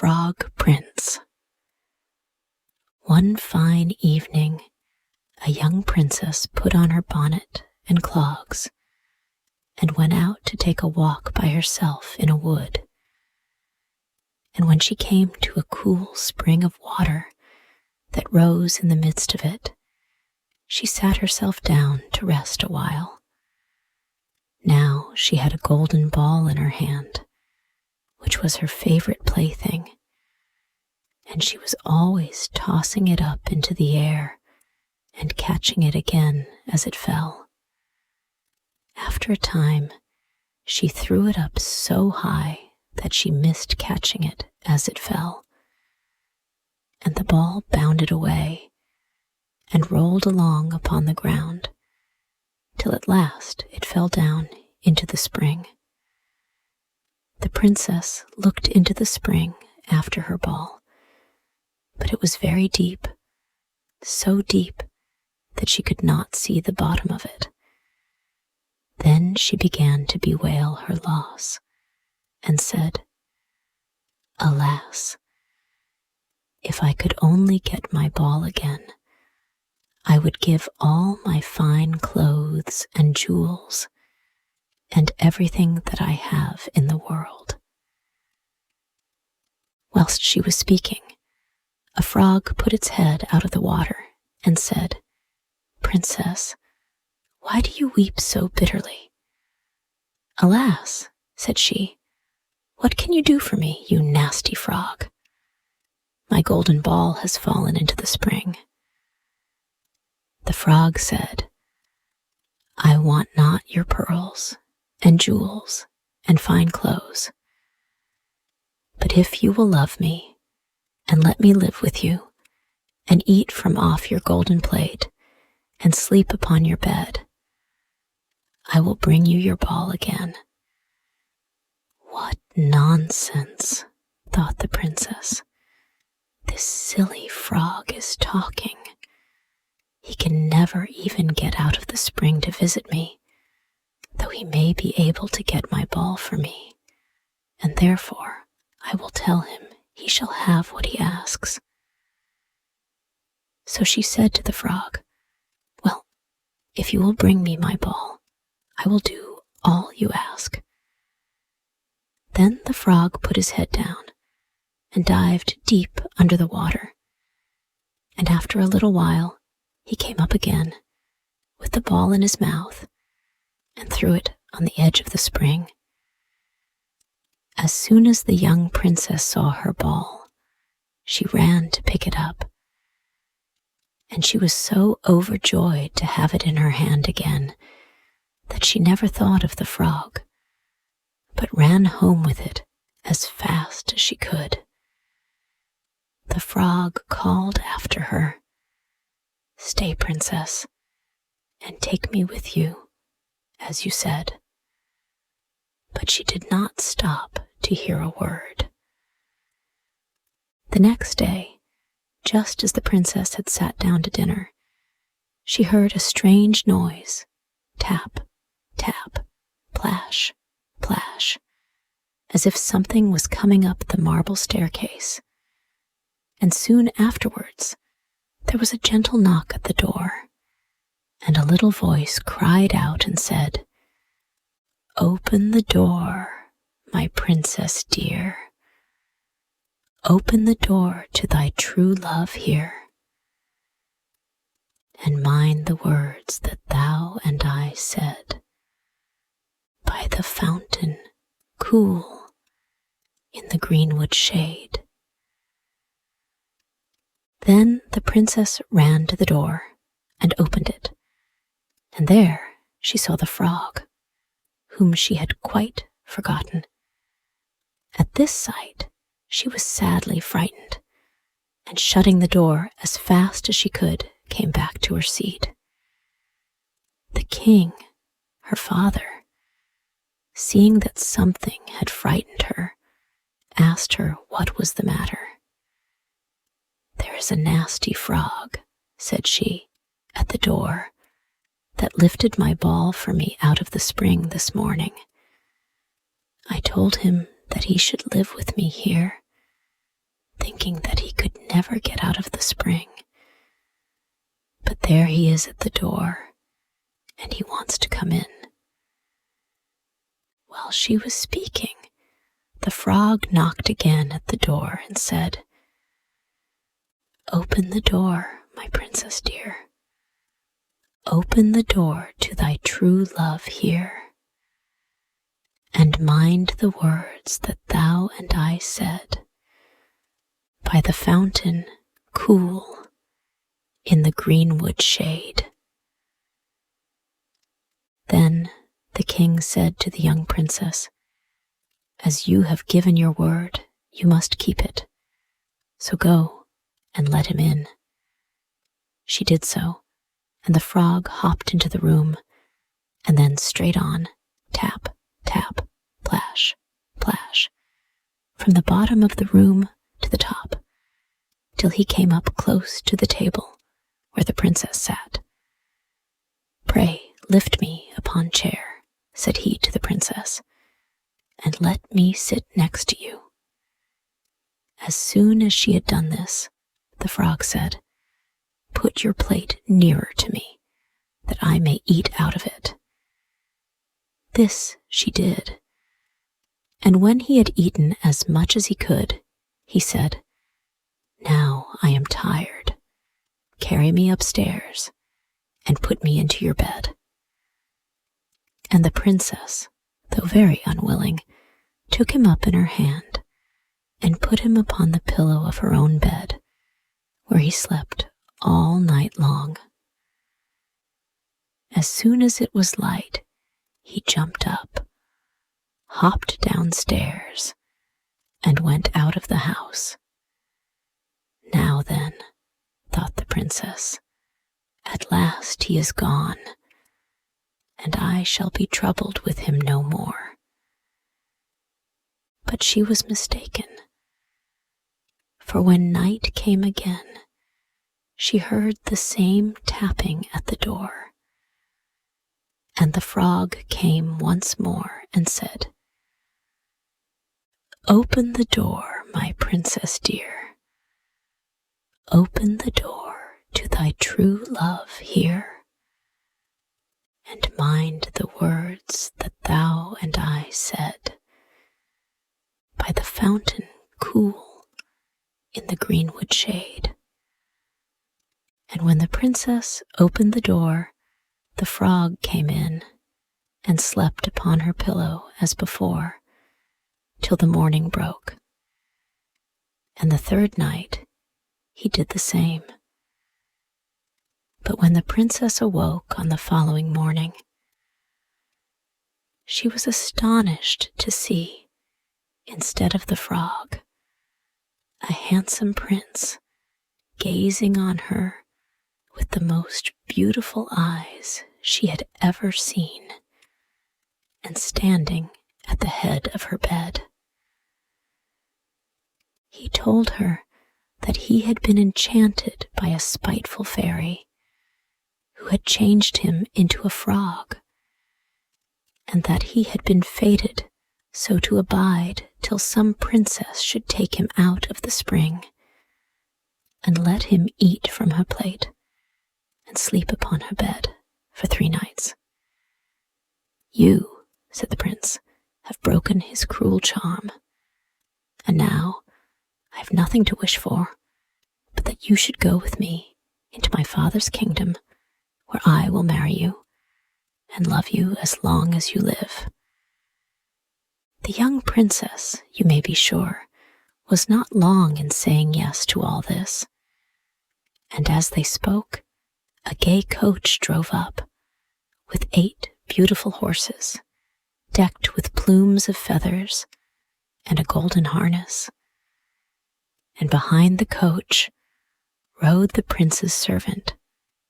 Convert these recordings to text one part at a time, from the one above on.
Frog Prince. One fine evening, a young princess put on her bonnet and clogs and went out to take a walk by herself in a wood. And when she came to a cool spring of water that rose in the midst of it, she sat herself down to rest a while. Now she had a golden ball in her hand, which was her favorite plaything, and she was always tossing it up into the air and catching it again as it fell. After a time, she threw it up so high that she missed catching it as it fell, and the ball bounded away and rolled along upon the ground, till at last it fell down into the spring. The princess looked into the spring after her ball, but it was very deep, so deep that she could not see the bottom of it. Then she began to bewail her loss, and said, "Alas, if I could only get my ball again, I would give all my fine clothes and jewels and everything that I have in the world." Whilst she was speaking, a frog put its head out of the water and said, "Princess, why do you weep so bitterly?" "Alas," said she, "what can you do for me, you nasty frog? My golden ball has fallen into the spring." The frog said, "I want not your pearls and jewels and fine clothes. But if you will love me and let me live with you and eat from off your golden plate and sleep upon your bed, I will bring you your ball again." "What nonsense," thought the princess. "This silly frog is talking. He can never even get out of the spring to visit me, though he may be able to get my ball for me, and therefore I will tell him he shall have what he asks." So she said to the frog, "Well, if you will bring me my ball, I will do all you ask." Then the frog put his head down and dived deep under the water, and after a little while he came up again with the ball in his mouth and threw it on the edge of the spring. As soon as the young princess saw her ball, she ran to pick it up, and she was so overjoyed to have it in her hand again that she never thought of the frog, but ran home with it as fast as she could. The frog called after her, "Stay, princess, and take me with you, as you said." But she did not stop to hear a word. The next day, just as the princess had sat down to dinner, she heard a strange noise, tap, tap, plash, plash, as if something was coming up the marble staircase. And soon afterwards, there was a gentle knock at the door, and a little voice cried out and said, "Open the door, my princess dear. Open the door to thy true love here, and mind the words that thou and I said, by the fountain cool in the greenwood shade." Then the princess ran to the door and opened it, and there she saw the frog, whom she had quite forgotten. At this sight, she was sadly frightened, and shutting the door as fast as she could, came back to her seat. The king, her father, seeing that something had frightened her, asked her what was the matter. "There is a nasty frog," said she, "at the door, that lifted my ball for me out of the spring this morning. I told him that he should live with me here, thinking that he could never get out of the spring. But there he is at the door, and he wants to come in. While she was speaking, the frog knocked again at the door and said, "Open the door, my princess dear. Open the door to thy true love here, and mind the words that thou and I said, by the fountain cool in the greenwood shade." Then the king said to the young princess, "As you have given your word, you must keep it. So go and let him in." She did so, and the frog hopped into the room, and then straight on, tap, tap, plash, plash, from the bottom of the room to the top, till he came up close to the table where the princess sat. "Pray lift me upon chair," said he to the princess, "and let me sit next to you." As soon as she had done this, the frog said, "Put your plate nearer to me, that I may eat out of it." This she did, and when he had eaten as much as he could, he said, "Now I am tired. Carry me upstairs and put me into your bed." And the princess, though very unwilling, took him up in her hand and put him upon the pillow of her own bed, where he slept all night long. As soon as it was light, he jumped up, hopped downstairs, and went out of the house. "Now then," thought the princess, "at last he is gone, and I shall be troubled with him no more." But she was mistaken, for when night came again, she heard the same tapping at the door, and the frog came once more and said, "Open the door, my princess dear. Open the door to thy true love here, and mind the words that thou and I said, by the fountain cool in the greenwood shade." And when the princess opened the door, the frog came in and slept upon her pillow as before, till the morning broke. And the third night he did the same. But when the princess awoke on the following morning, she was astonished to see, instead of the frog, a handsome prince gazing on her with the most beautiful eyes she had ever seen, and standing at the head of her bed. He told her that he had been enchanted by a spiteful fairy who had changed him into a frog, and that he had been fated so to abide till some princess should take him out of the spring, and let him eat from her plate and sleep upon her bed for 3 nights. "You," said the prince, "have broken his cruel charm, and now I have nothing to wish for but that you should go with me into my father's kingdom, where I will marry you and love you as long as you live." The young princess, you may be sure, was not long in saying yes to all this, and as they spoke, a gay coach drove up, with 8 beautiful horses, decked with plumes of feathers and a golden harness. And behind the coach rode the prince's servant,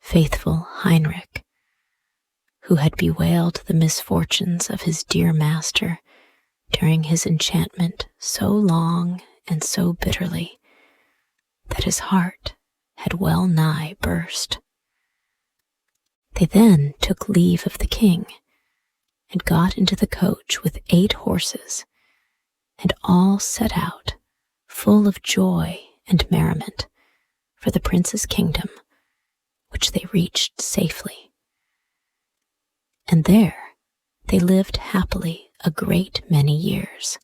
faithful Heinrich, who had bewailed the misfortunes of his dear master during his enchantment so long and so bitterly that his heart had well nigh burst. They then took leave of the king and got into the coach with 8 horses, and all set out full of joy and merriment for the prince's kingdom, which they reached safely. And there they lived happily a great many years.